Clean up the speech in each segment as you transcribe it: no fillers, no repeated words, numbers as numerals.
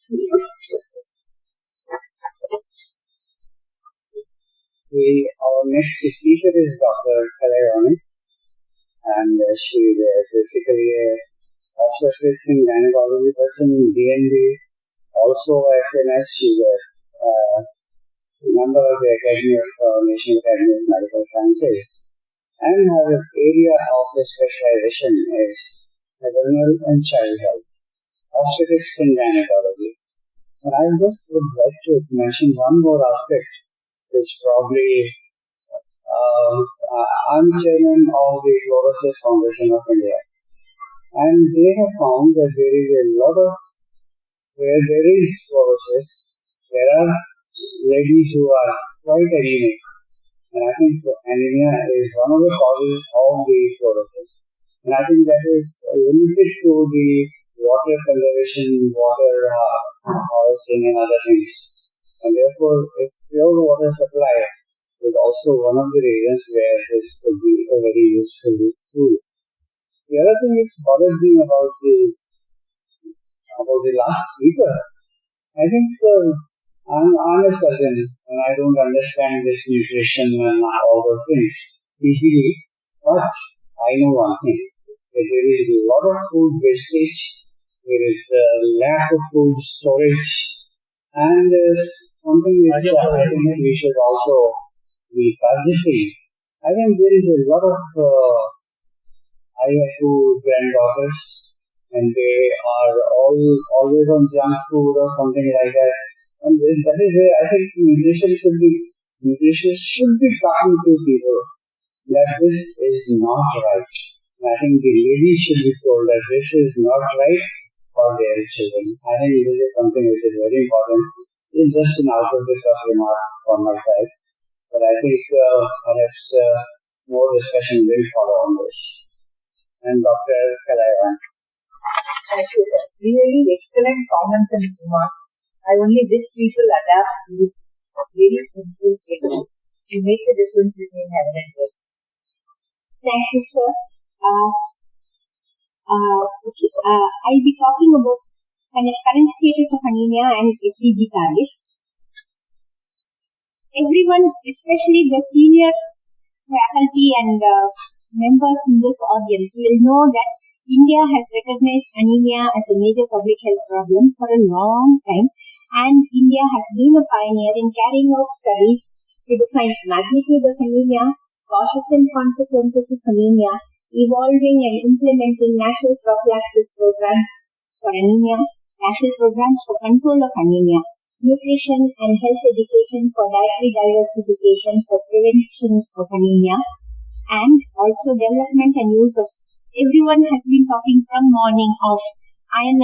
Our next speaker is Dr. Kalaivani, and she is basically a obstetrics and gynecology person, DND, also FNS. She is a member of the Academy of National Academy of Medical Sciences, and her area of specialization is maternal and child health, obstetrics and gynecology. And I just would like to mention one more aspect, which probably I'm chairman of the Fluorosis Foundation of India, and they have found that there is a lot of, where there is fluorosis, there are ladies who are quite anemic, and I think anemia is one of the causes of the fluorosis. And I think that is limited to the water conservation, water harvesting and other things. And therefore, if pure water supply is also one of the reasons where this could be a very useful tool. The other thing which bothers me about the last speaker, I think I'm a surgeon and I don't understand this nutrition and all those things easily, but I know one thing, that there is a lot of food wastage, there is a lack of food storage, and something which I think we should also be targeting. I think there is a lot of, I have two granddaughters and they are always on junk food or something like that. And that is where I think nutrition should be talking to people that this is not right. And I think the ladies should be told that this is not right for their children. I think this is something which is very important. It's just an out of the cuff remark from my side. But I think perhaps more discussion will follow on this. And Dr. Kalaivani. Thank you, sir. Really excellent comments and remarks. I only wish people adapt this very simple thing to make a difference between heaven and earth. Thank you, sir. I'll be talking about current status of anemia and SDG targets. Everyone, especially the senior faculty and members in this audience, will know that India has recognized anemia as a major public health problem for a long time, and India has been a pioneer in carrying out studies to define magnitude of anemia, causes and consequences of anemia, evolving and implementing national prophylaxis programs for anemia, national programs for control of anemia, nutrition and health education for dietary diversification for prevention of anemia, and also development and use of, everyone has been talking from morning of iron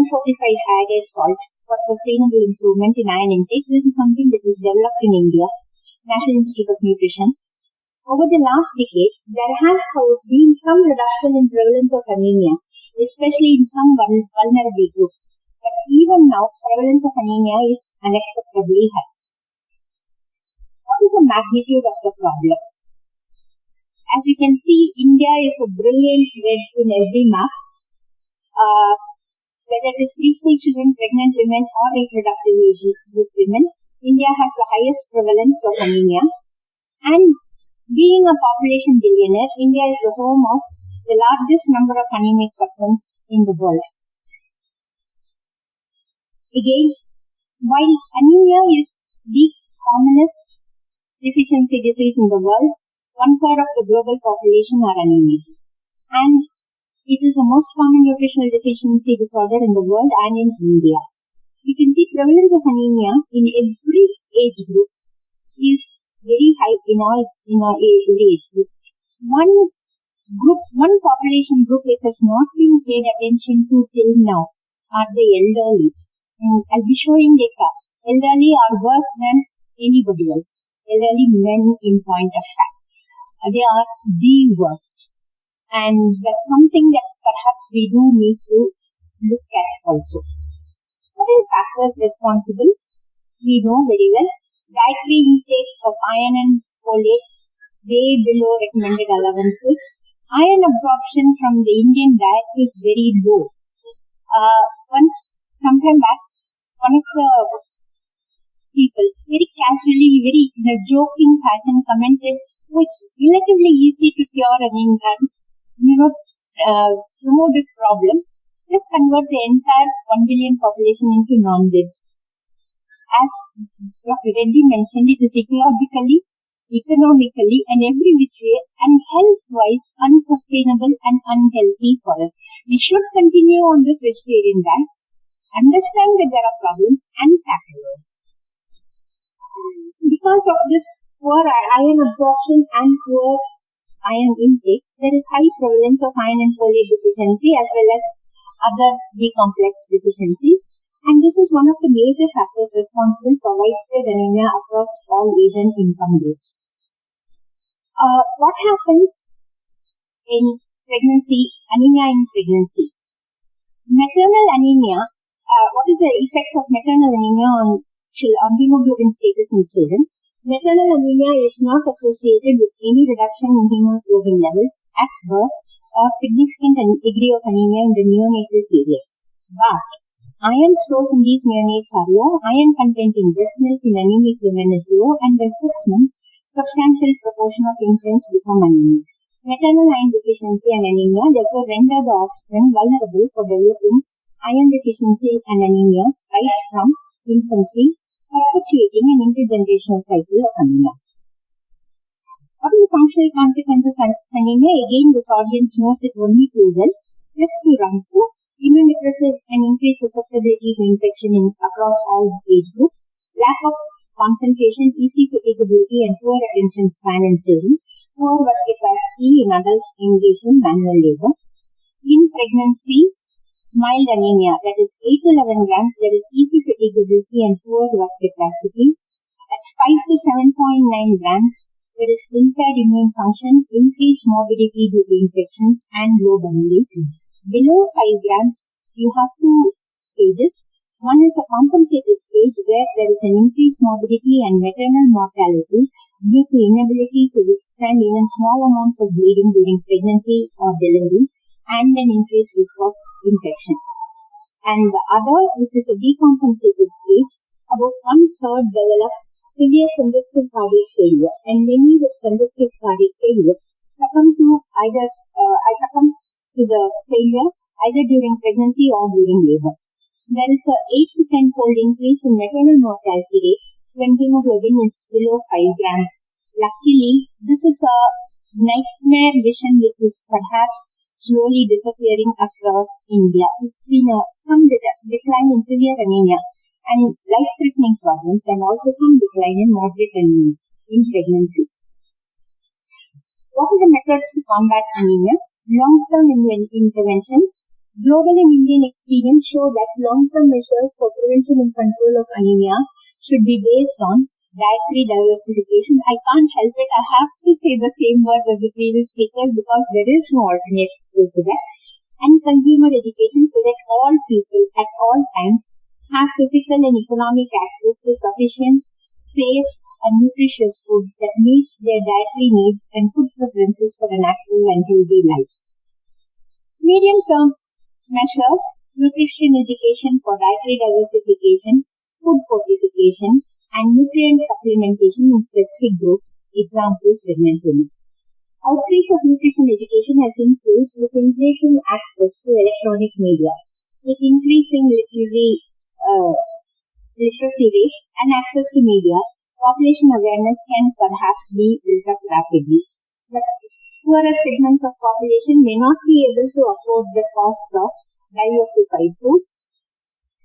fortified iodized salt for sustainable improvement in iron intake. This is something that is developed in India, National Institute of Nutrition. Over the last decade, there has been some reduction in prevalence of anemia, especially in some vulnerable groups. But even now, prevalence of anemia is unacceptably high. What is the magnitude of the problem? As you can see, India is a brilliant red in every map. Whether it is preschool children, pregnant women, or reproductive age group women, India has the highest prevalence of anemia. And being a population billionaire, India is the home of the largest number of anemic persons in the world. Again, while anemia is the commonest deficiency disease in the world, 1/3 of the global population are anemic. And it is the most common nutritional deficiency disorder in the world and in India. You can see prevalence of anemia in every age group is very high in all age groups. One population group which has not been paid attention to till now are the elderly. And I'll be showing data. Elderly are worse than anybody else. Elderly men in point of fact. They are the worst. And that's something that perhaps we do need to look at also. What are the factors responsible? We know very well. Dietary intake of iron and folate way below recommended allowances. Iron absorption from the Indian diet is very low. Once sometime back, one of the people very casually, very in a joking fashion commented, "It's relatively easy to cure anemia, remove this problem. Just convert the entire 1 billion population into non-veg." As Dr. Reddy mentioned, it is ecologically, economically, and every which way, and health-wise unsustainable and unhealthy for us. We should continue on this vegetarian diet, understand that there are problems, and tackle them. Because of this poor iron absorption and poor iron intake, there is high prevalence of iron and folate deficiency as well as other B-complex deficiencies, and this is one of the major factors responsible for widespread anemia across all age and income groups. What happens in pregnancy, anemia in pregnancy? Maternal anemia, what is the effect of maternal anemia on hemoglobin status in children? Maternal anemia is not associated with any reduction in hemoglobin levels at birth or significant degree of anemia in the neonatal period. But iron stores in these neonates are low, iron content in breast milk in anemic women is low, and by 6 months, substantial proportion of infants become anemic. Maternal iron deficiency and anemia therefore render the offspring vulnerable for developing iron deficiency and anemia right from infancy, perpetuating an intergenerational cycle of anemia. What are the functional consequences of anemia? Again, this audience knows it only too well. Just to run through, immunosuppressive and increased susceptibility to infection across all age groups, lack of concentration, easy fatigability, and poor attention span in children, poor work capacity in adults engaged in manual labor. In pregnancy, mild anemia, that is 8 to 11 grams, there is easy fatigability and poor work capacity. At 5 to 7.9 grams, there is impaired immune function, increased morbidity due to infections, and low bone weight. Below 5 grams, you have 2 stages. One is a compensated stage where there is an increased morbidity and maternal mortality due to inability to withstand even small amounts of bleeding during pregnancy or delivery, and an increased risk of infection. And the other, which is a decompensated stage, about 1/3 develop severe congestive cardiac failure, and many with congestive cardiac failure succumb to the failure either during pregnancy or during labor. There is a 8 to 10-fold increase in maternal mortality rate when hemoglobin is below 5 grams. Luckily, this is a nightmare vision which is perhaps slowly disappearing across India. It's been some decline in severe anemia and life-threatening problems, and also some decline in moderate anemia in pregnancy. What are the methods to combat anemia? Long-term interventions. Global and Indian experience show that long-term measures for prevention and control of anemia should be based on dietary diversification. I can't help it. I have to say the same words as the previous speakers because there is no alternative to that. And consumer education so that all people at all times have physical and economic access to sufficient, safe, and nutritious food that meets their dietary needs and food preferences for an active and healthy life. Medium-term measures: nutrition education for dietary diversification, food fortification, and nutrient supplementation in specific groups, example pregnancy. Outreach of nutrition education has improved with increasing access to electronic media. With increasing literacy rates and access to media, population awareness can perhaps be built up rapidly. But poorer segments of population may not be able to afford the cost of diversified food.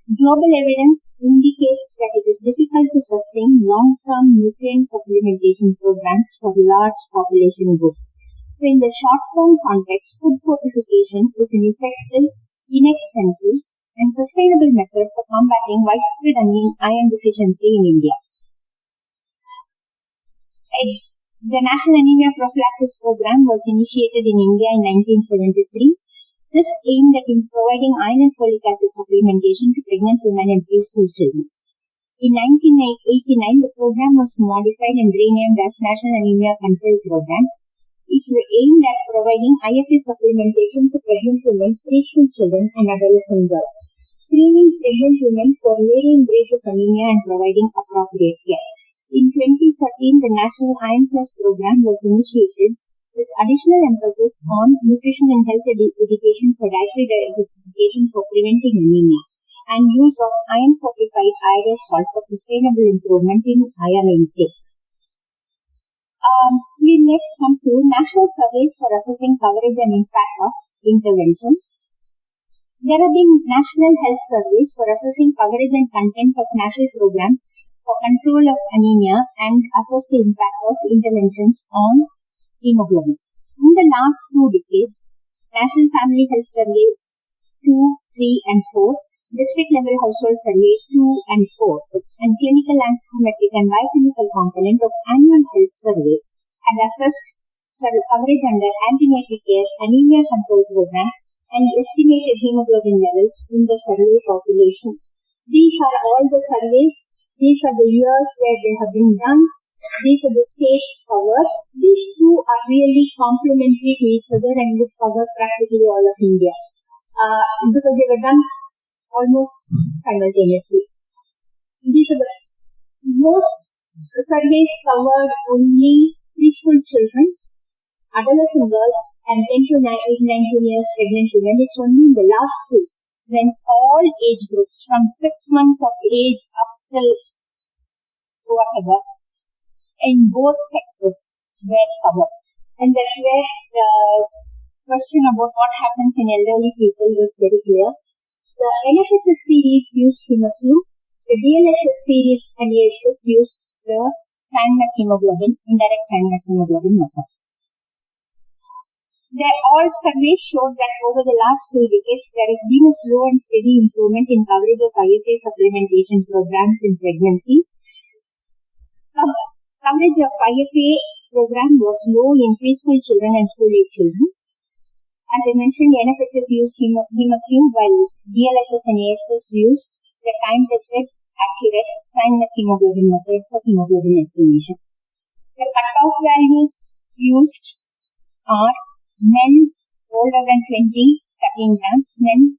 Global evidence indicates that it is difficult to sustain long-term nutrient supplementation programs for large population groups. So in the short-term context, food fortification is an effective, inexpensive, and sustainable method for combating widespread iron deficiency in India. The National Anemia Prophylaxis Program was initiated in India in 1973. This aimed at providing iron and folic acid supplementation to pregnant women and preschool children. In 1989, the program was modified and renamed as National Anemia Control Program. It was aimed at providing IFA supplementation to pregnant women, preschool children, and adolescent girls. screening pregnant women for early grade of anemia and providing appropriate care. In 2013, the National Iron Plus program was initiated with additional emphasis on nutrition and health education for dietary diversification for preventing anemia and use of iron-fortified iodized salt for sustainable improvement in iron intake. We next come to national surveys for assessing coverage and impact of interventions. There have been national health surveys for assessing coverage and content of national programs for control of anemia and assess the impact of interventions on hemoglobin. In the last 2 decades, National Family Health Survey 2, 3 and 4, District Level Household Survey 2 and 4, and Clinical Anthropometric and Biochemical Component of Annual Health Survey and assessed coverage under antenatal care, anemia control program, and estimated hemoglobin levels in the survey population. These are all the surveys. These are the years where they have been done. These are the states covered. These two are really complementary to each other and would cover practically all of India because they were done almost simultaneously. These are the most surveys covered only preschool children, adolescent girls, and 10 to 19 years pregnant women. It's only in the last two when all age groups from 6 months of age up till whatever, in both sexes were covered. And that's where the question about what happens in elderly people was very clear. The NFHS series used HemoQ, the DLHS series and AHS used the sand hemoglobin, indirect sand hemoglobin method. All surveys showed that over the last 2 decades, there has been a slow and steady improvement in coverage of IFA supplementation programs in pregnancy. Coverage of IFA program was low in preschool children and school-age children. As I mentioned, the NFHS used HemoQ while DLHS and AHS used the time-tested, accurate sand hemoglobin method for hemoglobin estimation. The cutoff values used are men older than 20, 13 grams, women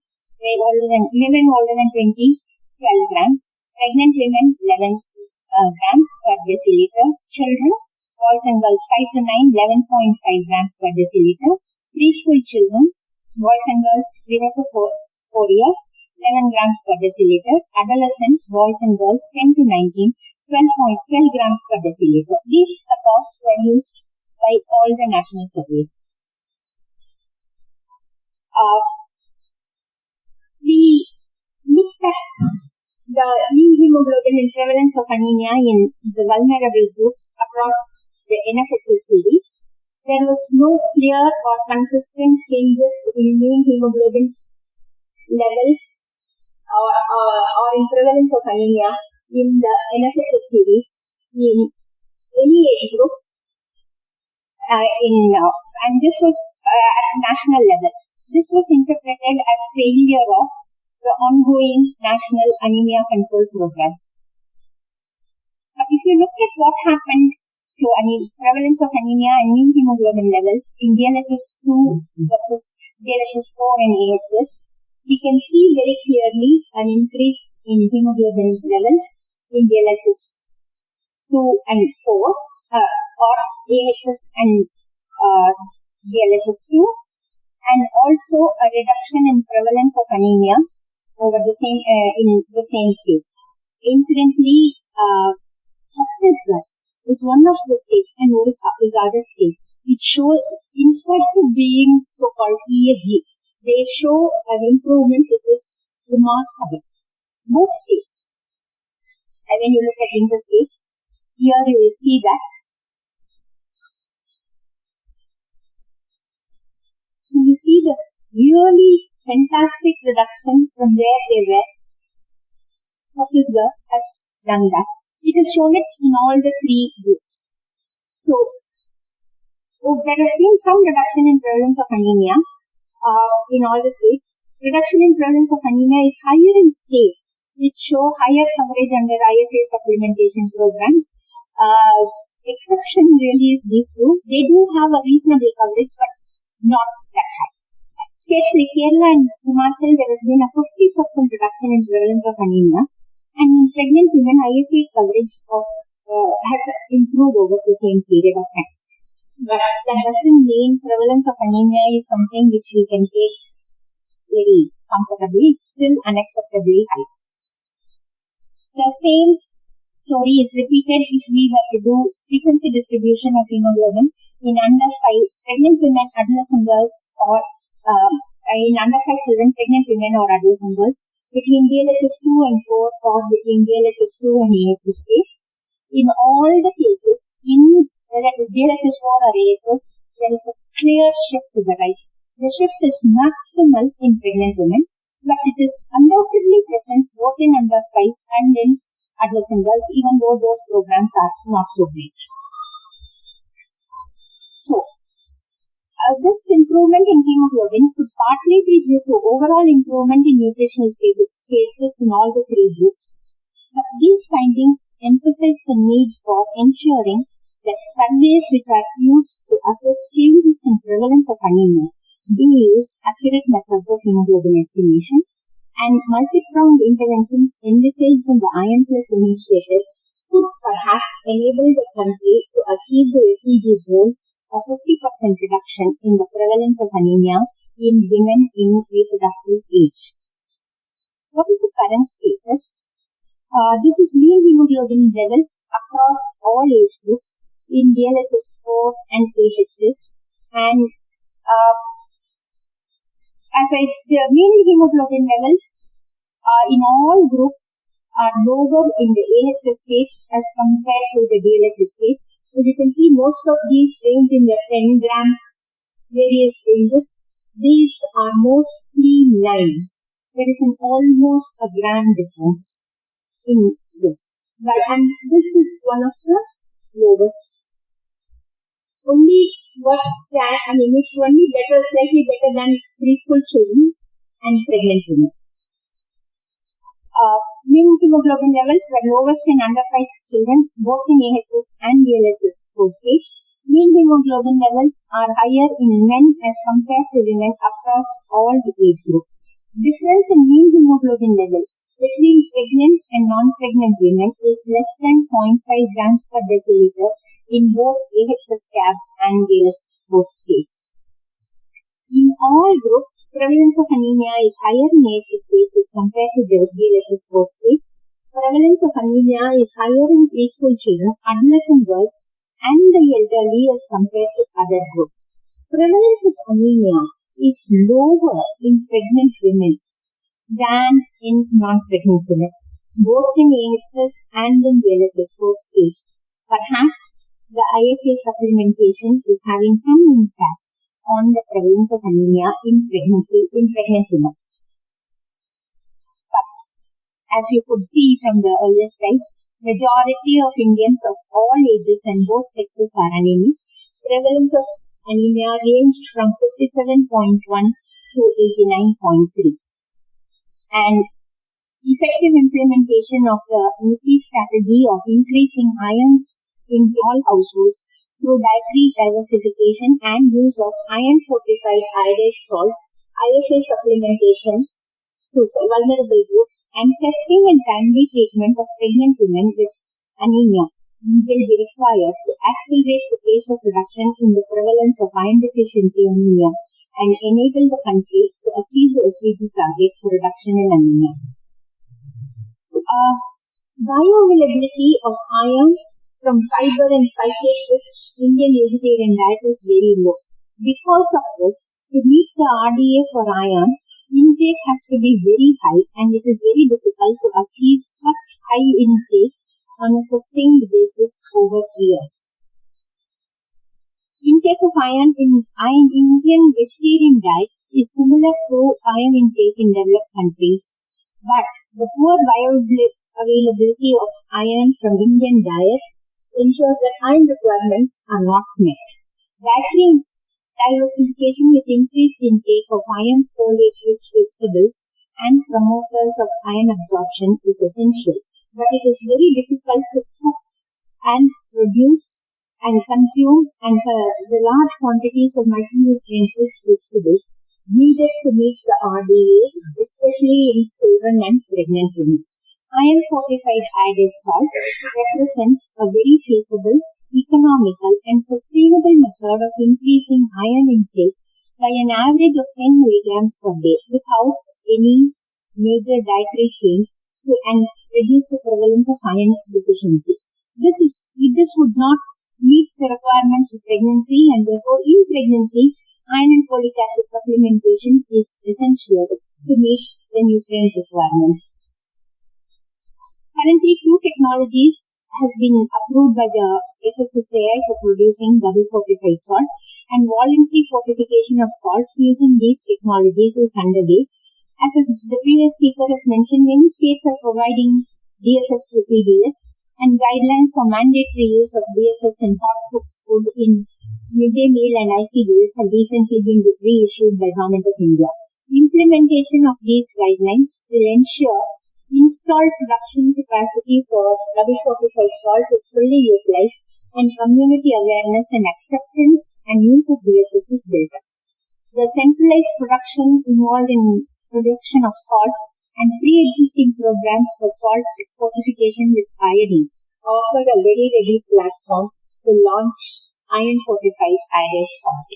older than 20, 12 grams, pregnant women 11 grams per deciliter, children, boys and girls 5 to 9, 11.5 grams per deciliter, preschool children, boys and girls 0 to 4 years, 11 grams per deciliter, adolescents, boys and girls 10 to 19, 12 grams per deciliter. These cutoffs were used by all the national surveys. We looked at the mean hemoglobin and prevalence of anemia in the vulnerable groups across the NFHS series. There was no clear or consistent changes in mean hemoglobin levels or in prevalence of anemia in the NFHS series in any age group. And this was at national level. This was interpreted as failure of the ongoing national anemia control programs. If you look at what happened to prevalence of anemia and mean hemoglobin levels in DLHS 2 versus DLHS 4 and AHS, we can see very clearly an increase in hemoglobin levels in DLHS 2 and 4 or AHS and DLHS 2. And also a reduction in prevalence of anemia over the same in the same state. Incidentally, Chhattisgarh is one of the states, and Odisha is other states. It shows, in spite of being so-called ESG, they show an improvement which is remarkable. Both states. And when you look at interstate, here you will see that. You see the really fantastic reduction from where they were. Chhattisgarh has done that. It has shown it in all the 3 groups. So, there has been some reduction in prevalence of anemia in all the states. Reduction in prevalence of anemia is higher in states which show higher coverage under IFA supplementation programs. Exception really is these two. They do have a reasonable coverage, but not that high. States like Kerala and Himachal, there has been a 50% reduction in prevalence of anemia, and in pregnant women, IFA coverage has improved over the same period of time. But that doesn't mean prevalence of anemia is something which we can take very comfortably. It's still unacceptably high. The same story is repeated if we were to do frequency distribution of hemoglobin in under 5 pregnant women, adolescent girls, or in under 5 children, pregnant women or adolescent girls, between DLHS 2 and 4 or between DLHS 2 and AHS states. In all the cases, whether it is DLHS 4 or AHS, there is a clear shift to the right. The shift is maximal in pregnant women, but it is undoubtedly present both in under 5 and in adolescent girls, even though those programs are not so great. So, this improvement in hemoglobin could partly be due to overall improvement in nutritional status in all the 3 groups. But these findings emphasize the need for ensuring that surveys which are used to assess changes in prevalence of anemia do use accurate methods of hemoglobin estimation, and multi-pronged interventions envisaged in the Iron Plus initiative could perhaps enable the country to achieve the SDG goal of 50% reduction in the prevalence of anemia in women in reproductive age. What is the current status? This is mean hemoglobin levels across all age groups in DLHS 4 and AHS, and the mean hemoglobin levels in all groups are lower in the AHS states as compared to the DLHS states. So you can see most of these range in the 10 gram various ranges. These are mostly 9. There is an almost a gram difference in this. And this is one of the lowest. It's only better, slightly better than preschool children and pregnant women. Mean hemoglobin levels were lowest in under 5 children, both in AHS and DLHS 4 states. Mean hemoglobin levels are higher in men as compared to women across all the age groups. Difference in mean hemoglobin levels between pregnant and non-pregnant women is less than 0.5 grams per deciliter in both AHS CAB and DLHS 4 states. In all groups, prevalence of anemia is higher in AHS states as compared to DLHS 4 states. Prevalence of anemia is higher in preschool children, adolescent girls, and the elderly as compared to other groups. Prevalence of anemia is lower in pregnant women than in non-pregnant women, both in AHS and in DLHS 4 states. Perhaps the IFA supplementation is having some impact on the prevalence of anemia in pregnant women. But as you could see from the earlier slide, majority of Indians of all ages and both sexes are anemic. Prevalence of anemia ranged from 57.1 to 89.3. And effective implementation of the NIPI strategy of increasing iron in all households through dietary diversification and use of iron-fortified iodized salt, IFA supplementation to vulnerable groups, and testing and timely treatment of pregnant women with anemia will be required to accelerate the pace of reduction in the prevalence of iron deficiency anemia and enable the country to achieve the SDG target for reduction in anemia. Bioavailability of iron from fiber and phytate-rich Indian vegetarian diet is very low. Because of this, to meet the RDA for iron, intake has to be very high, and it is very difficult to achieve such high intake on a sustained basis over years. Intake of iron in Indian vegetarian diet is similar to iron intake in developed countries, but the poor bioavailability of iron from Indian diets ensures that iron requirements are not met. Dietary diversification with increased intake of iron folate-rich vegetables and promoters of iron absorption is essential, but it is very difficult to cook and produce and consume, and the large quantities of micronutrient-rich vegetables needed to meet the RDA, especially in children and pregnant women. Iron fortified iodized salt represents a very feasible, economical and sustainable method of increasing iron intake by an average of 10 milligrams per day without any major dietary change and reduce the prevalence of iron deficiency. This would not meet the requirements of pregnancy, and therefore in pregnancy, iron and folic acid supplementation is essential to meet the nutrient requirements. Currently, 2 technologies has been approved by the FSSAI for producing double fortified salt, and voluntary fortification of salts using these technologies is underway. As the previous speaker has mentioned, many states are providing DFS to PDS, and guidelines for mandatory use of DFS in hot cooked food in midday meal and ICDs have recently been reissued by Government of India. Implementation of these guidelines will ensure installed production capacity for double fortified salt is fully utilized, and community awareness and acceptance and use of DFS is built up. The centralized production involved in production of salt and pre-existing programs for salt fortification with iodine offer a very ready platform to launch iron fortified iodized salt.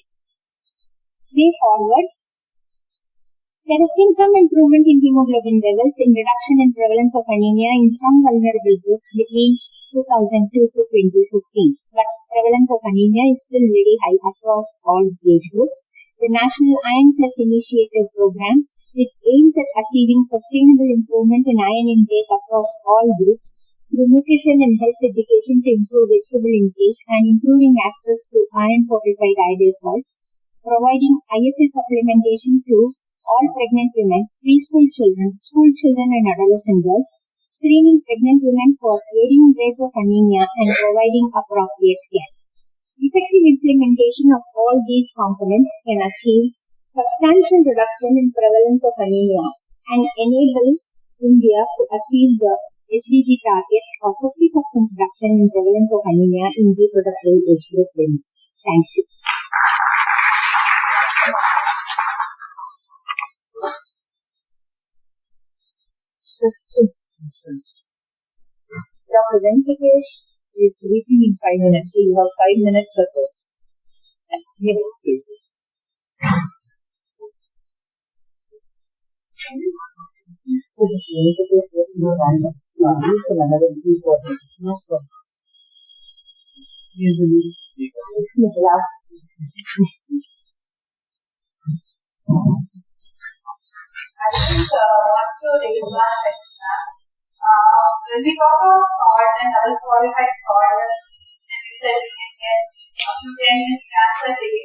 Way forward, there has been some improvement in hemoglobin levels in reduction in prevalence of anemia in some vulnerable groups between 2002 to 2015, but prevalence of anemia is still very high across all age groups. The National Iron Plus Initiative program, which aims at achieving sustainable improvement in iron intake across all groups through nutrition and health education to improve vegetable intake and improving access to iron fortified iodized salt, providing IFA supplementation to all pregnant women, preschool children, school children and adolescent girls, screening pregnant women for varying grades of anemia and providing appropriate care. Effective implementation of all these components can achieve substantial reduction in prevalence of anemia and enable India to achieve the SDG target of 50% reduction in prevalence of anemia in reproductive age group women. Thank you. Dr. Venkatesh is reaching in 5 minutes, so you have 5 minutes for questions. Yes, please. So the Venkatesh was no random. Use another important. No problem. Use the least speaker. Last. I think what's your regular question? When we talk about salt and double qualified salt, and you said we can get up to 10 grams a day.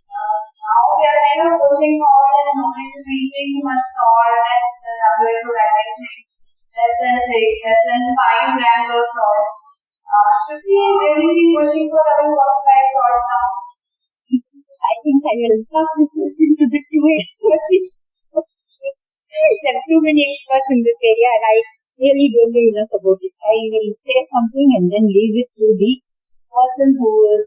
Now we are kind of pushing forward and increasing much salt and the WHO recognizing less than 5 grams of salt. Should we really be pushing for double qualified salt now? I think I will pass this question to the 2 experts. There are too many experts in this area and I really don't know enough about it. I will say something and then leave it to the person who is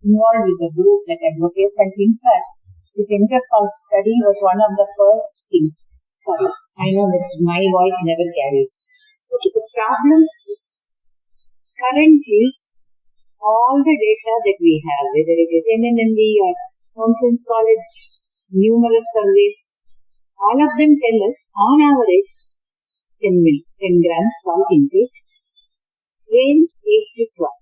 involved with the group that advocates. And in fact, this intersalt study was one of the first things. Sorry, I know that my voice never carries. Okay, the problem is currently all the data that we have, whether it is NNMB or Nonsense College, numerous surveys, all of them tell us, on average, 10 grams salt intake, range 8 to 12.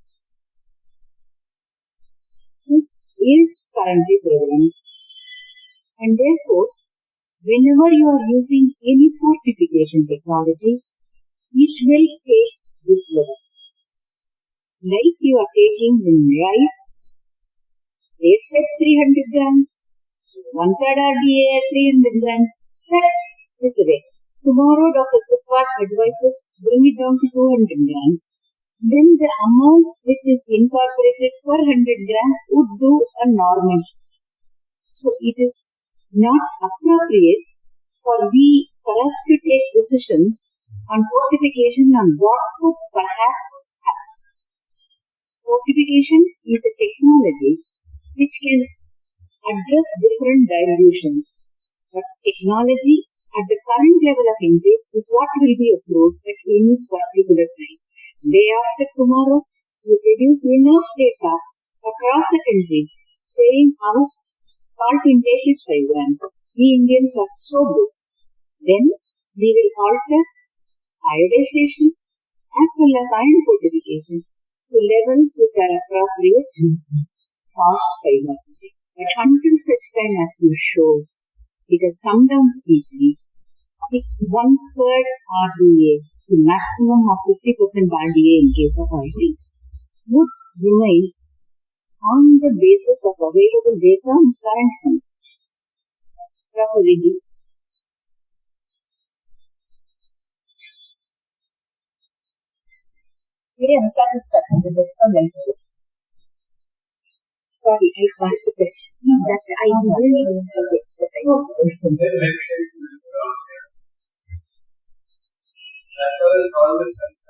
This is currently prevalent. And therefore, whenever you are using any fortification technology, it will take this level. Like you are taking in rice, they said 300 grams, 1/3 RDA at 300 grams. That is the way. Tomorrow, Dr. Tripwat advises bring it down to 200 grams. Then the amount which is incorporated per 100 grams would do a normal. So it is not appropriate for us to take decisions on fortification on what could perhaps happen. Fortification is a technology which can address different dilutions. But technology at the current level of intake is what will be approved at any particular time. Day after tomorrow, you produce enough data across the country saying our salt intake is 5 grams. We Indians are so good. Then we will alter iodization as well as iron fortification to levels which are appropriate for fiber intake. But until such time as you show it has come down steeply, with 1/3 RDA to maximum of 50% RDA in case of iodine would remain on the basis of available data and current consumption. Dr. Reddy. Very unsatisfactory with some lengths. Sorry, I asked the question. That I really as far as all is concerned,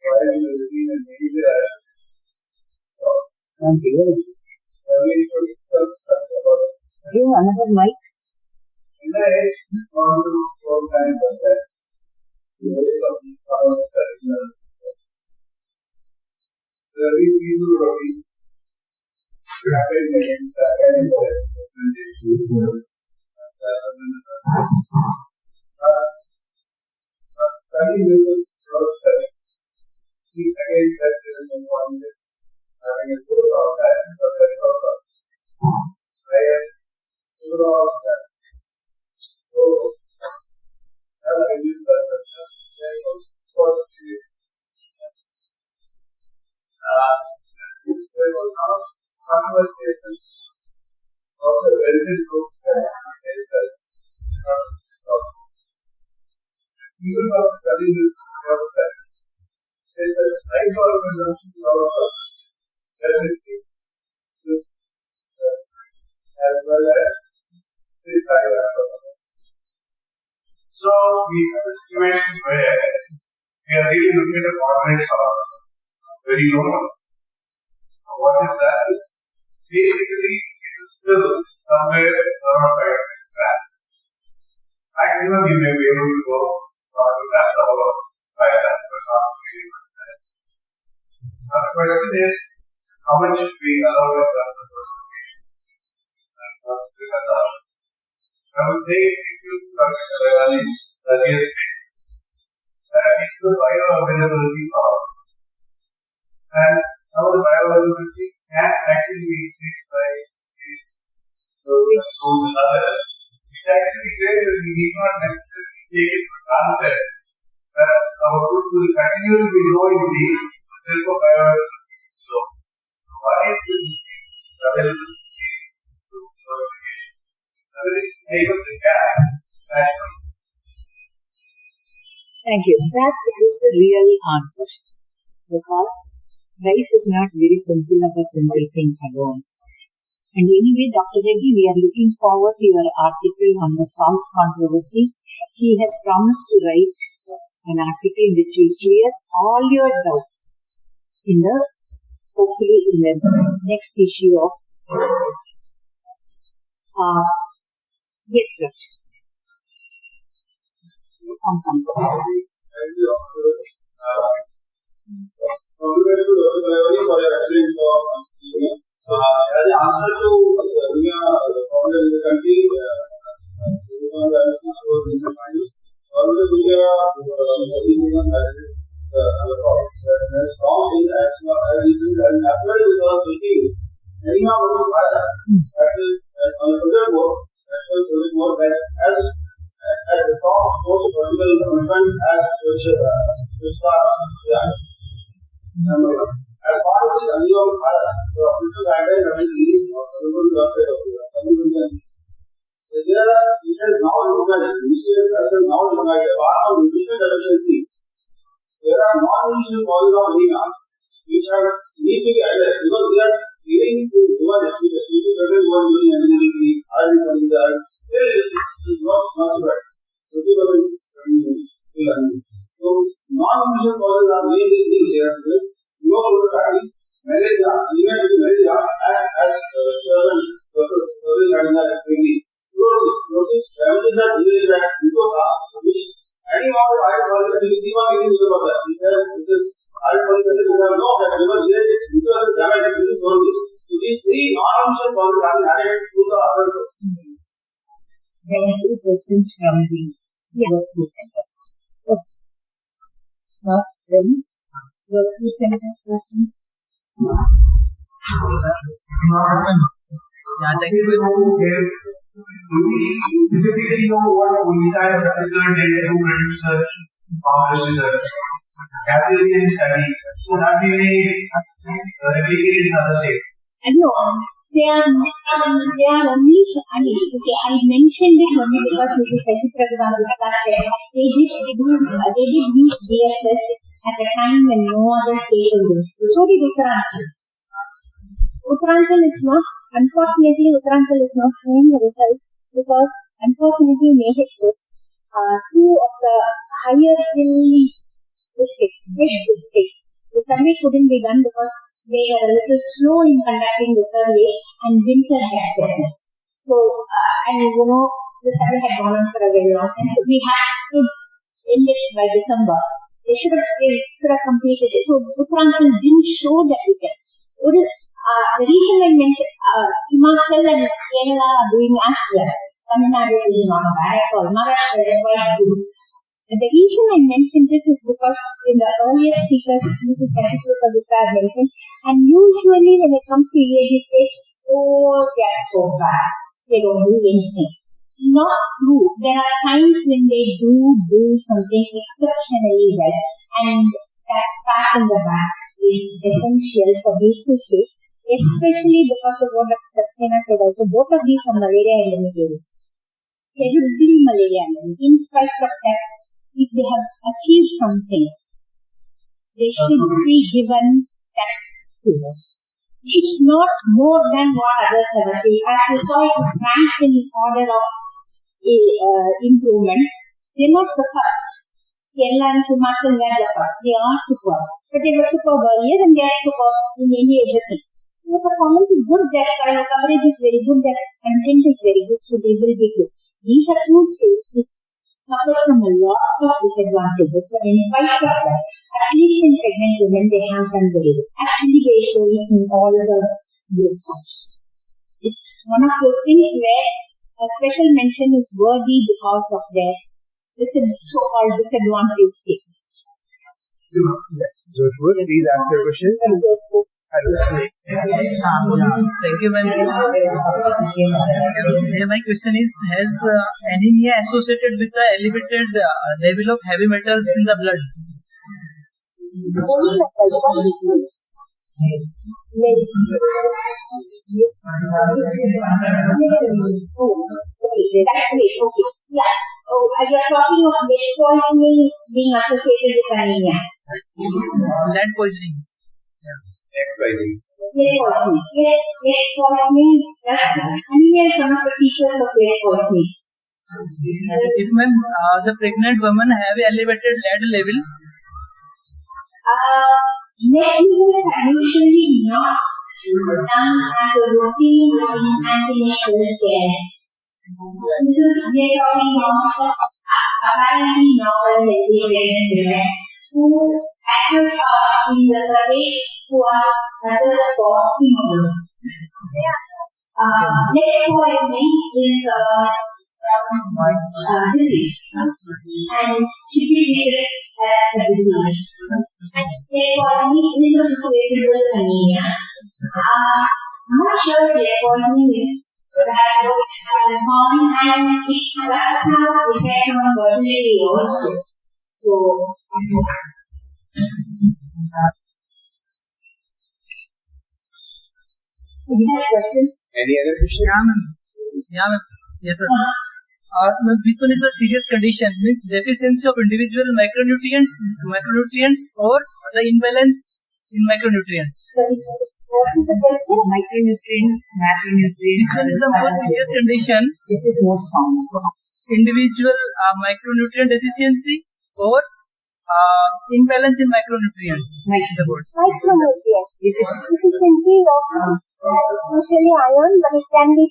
while living in major give another mic. in the age, on to 4 times of that. Very people working rapid against that kind of study will study. Keep against that there is no point in having a good of that and a better of that. I am good of that. So, as I use that question, there was positive. There was now conversation of the relevant groups that even after studying this process, there is a type of organization of relevancy as well as this type of. So we have a situation where we are really looking at a moderate source, very low one. What is that? Basically, it is still somewhere around 5 grams. Maximum you may be able to go to that level of 5 grams per hour. Now the question is, how much we allow in terms of concentration? I would say if you look at Kalaivani, that is the bioavailability power. And now the bioavailability can actually be increased by others. It's actually great that we need not necessarily take it for granted that our food will continue to be low in these, therefore bioavailability is low. Why is this availability to purification? That is take up the gap naturally. Thank you. That is the real answer. Because rice is not very simple of a simple thing alone. And anyway, Dr. Reddy, we are looking forward to your article on the salt controversy. He has promised to write an article which will clear all your doubts in the, hopefully in the next issue of, yes, Dr. As an answer to Anaemia found in the country, as part of the Anaemia of Bharat, the official guidelines have been released of the welfare of there are, it has now recognized, initiatives has now recognized, apart from nutrition deficiencies, there are non-nutrition causes of anemia which need to be addressed because we are giving to human diseases, which is certain one during immunity, iron coming there, still it is not right. So, non-nutrition causes are mainly things here. You the village that which any of the iron molecule is even getting rid of that. This is iron molecule we have no that because here is because of damage it is only. So these three non-emission polyps have been added to the other. There are two questions from the workforce center. Okay. Then, workforce center questions. Yeah, thank you. Specifically, know what Odisha is considered to research, research, Catholic study, so that we may replicate in other states. No, they are only, I mentioned it only because Mrs. Shashi Prabhu said they did use BFS at a time when no other state was doing. So did Uttaranchal. Uttaranchal is not, unfortunately, Uttaranchal is not showing the results because, unfortunately, two of the higher hill districts, big districts, the survey couldn't be done because they were a little slow in conducting the survey and winter had set in. So, the survey had gone on for a very long time. So, we had to end it by December. They should have completed it. So, Uttaranchal didn't show that we can. The reason I mentioned Himachal and Kerala are doing as well. Tamil Nadu is not bad at all. Maharashtra is quite good. And the reason I mentioned this is because in the earlier speakers, Mrs. Shashi Prabhu mentioned, and usually when it comes to EAG states, they are so bad. They don't do anything. Not true. There are times when they do something exceptionally well, and that pat in the back is essential for these two states. Especially because of what Saxena said also, both of these are malaria endemic areas. Terribly malaria endemic. In spite of that, if they have achieved something, they should be given that kudos. It's not more than what others have achieved. As you saw, it is ranked in order of improvement. They're not the first. Kerala and Himachal were the first. They are superb. But they were superb earlier and they are superb in any everything. So performance is good, their coverage is very good, their content is very good, so they will be good. These are two states which suffer from a lot of disadvantages, but in spite of that, at least in pregnant women, they have done very good. Actually, they show it in all the groups. It's one of those things where a special mention is worthy because of their so-called disadvantaged states. Jodhpur, please ask your questions. Thank you, ma'am. My question is, has anemia associated with the elevated level of heavy metals in the blood? You're talking of lead poisoning being associated with anemia. Lead poisoning. Lead poisoning. Yes, lead poisoning. Anemia is one of the features of lead poisoning. If the pregnant woman have elevated lead level, lead levels are usually not done as a routine in antenatal care. This is we are talking of apparently normal women who access in the survey who are assessed for hemoglobin. Lead poisoning is disease and should be treated as a disease. Lead poisoning is associated with anemia. I'm not sure if lead poisoning is common and it does have effect on fertility also. So, Any other questions? Yeah, ma'am. Yes, sir. This one is a serious condition, means deficiency of individual micronutrients or the imbalance in micronutrients. what is the question? Micronutrients, macronutrients. This one is the most serious condition. This is most common. Individual micronutrient deficiency or imbalance in micronutrients. Micronutrients. Deficiency of usually iron, but it can be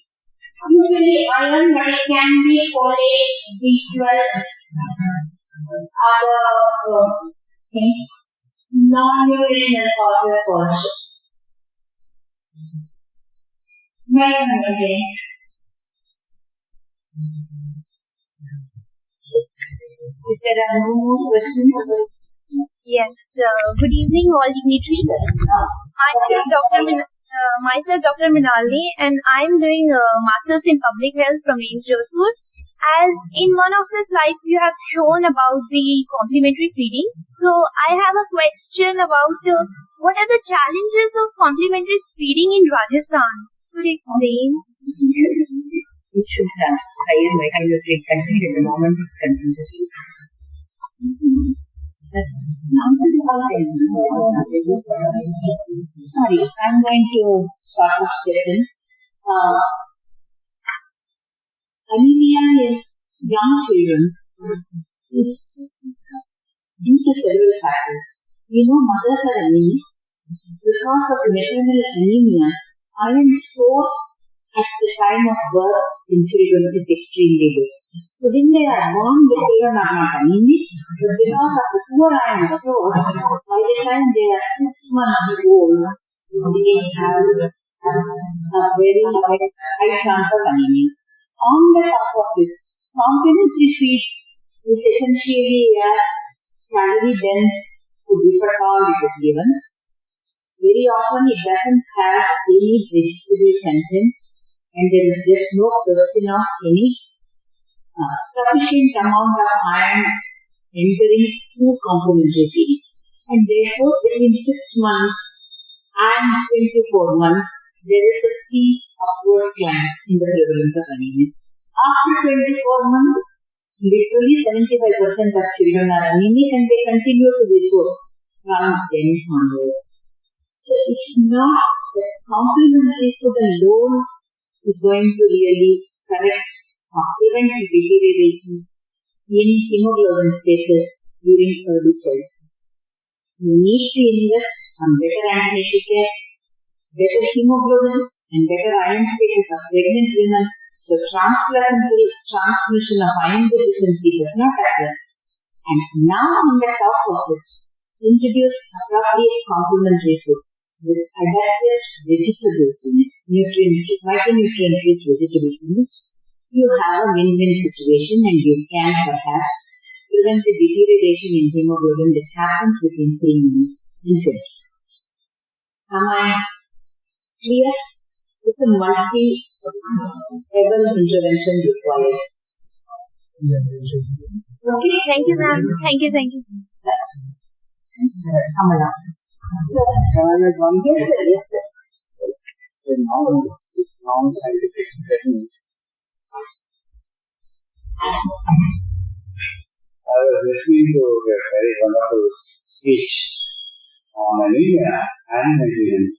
Usually iron, but it can be folate, B12, other things, non-nutritional causes also. Again. If there are no more questions. Yes. Good evening, all dignitaries. Myself, Dr. Minalini, and I'm doing a Masters in Public Health from AIIMS Jodhpur. As in one of the slides, you have shown about the complementary feeding. So I have a question about what are the challenges of complementary feeding in Rajasthan? Could you explain? It should have higher micronutrient content at the moment it's continuously. Sorry, I'm going to start off question. Anemia in young children is due to several factors. We know mothers are anemic. Because of maternal anemia, iron stores at the time of birth in children is extremely low. So when they are born, the children are not anemic, but because of the poor iron stores, by the time they are 6 months old, they have a very high chance of anemia. On the top of it, complementary feed is essentially a calorie-dense food, if at all it is given. Very often it doesn't have any vegetable content, and there is just no question of any sufficient amount of iron entering through complementary feeding. And therefore, between 6 months and 24 months, there is a steep upward climb in the prevalence of anemia. After 24 months, literally 75% of children are anemic, and they continue to be so from then onwards. So it's not that complementary food alone is going to really correct or prevent deterioration in hemoglobin status during early childhood. You need to invest on better antenatal care, better hemoglobin, and better iron status of pregnant women, so transplacental transmission of iron deficiency does not occur. And now on the top of it, introduce appropriate complementary food with adapted vegetables in it, micronutrient-rich vegetables in it. You have a win-win situation, and you can perhaps prevent the deterioration in hemoglobin that happens within 3 months in 20 months. Am I clear? It's a multi-level intervention required. Okay, thank you, ma'am. Thank you. Come along. So, yes, sir. The non-scientific setting. I was listening to a very wonderful speech on anemia and maintenance.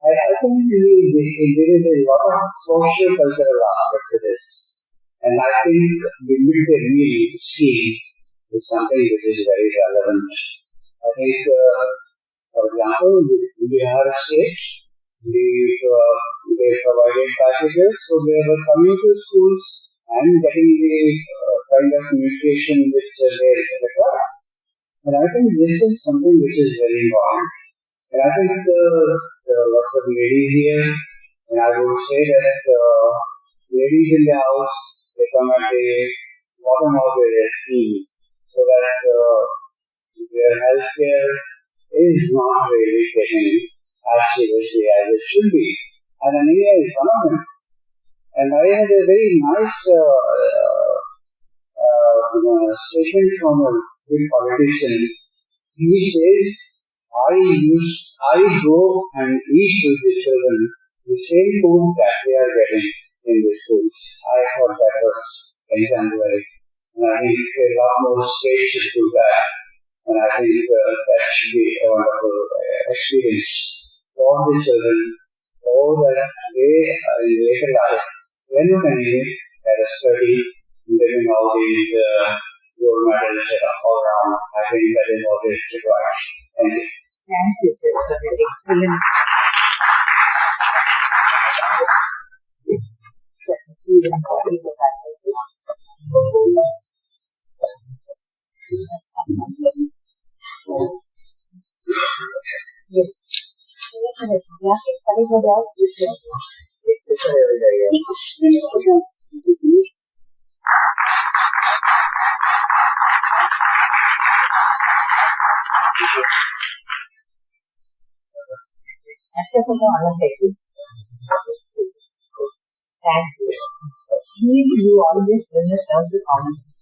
I think there is a lot of social cultural aspect to this. And I think the midday meal scheme is something which is very relevant. I think, for example, in Bihar state, they provided packages, so they were coming to schools and getting the kind of nutrition which they require. And I think this is something which is very important. And I think there are lots of ladies here, and I would say that ladies in the house, they come at the bottom of their scheme, so that their healthcare is not really taken as seriously as it should be. And anemia is one of them. And I had a very nice statement from a big politician. He says, I go and eat with the children the same food that they are getting in the schools. I thought that was exemplary. And I think a lot more states should do that. And I think that should be a wonderful experience for the children, so that they in later life, when you can at a study, living all these gold medals all around, I think that is what is required. Thank you. Thank you, sir. Excellent. So, Thank you. You always understand the comments.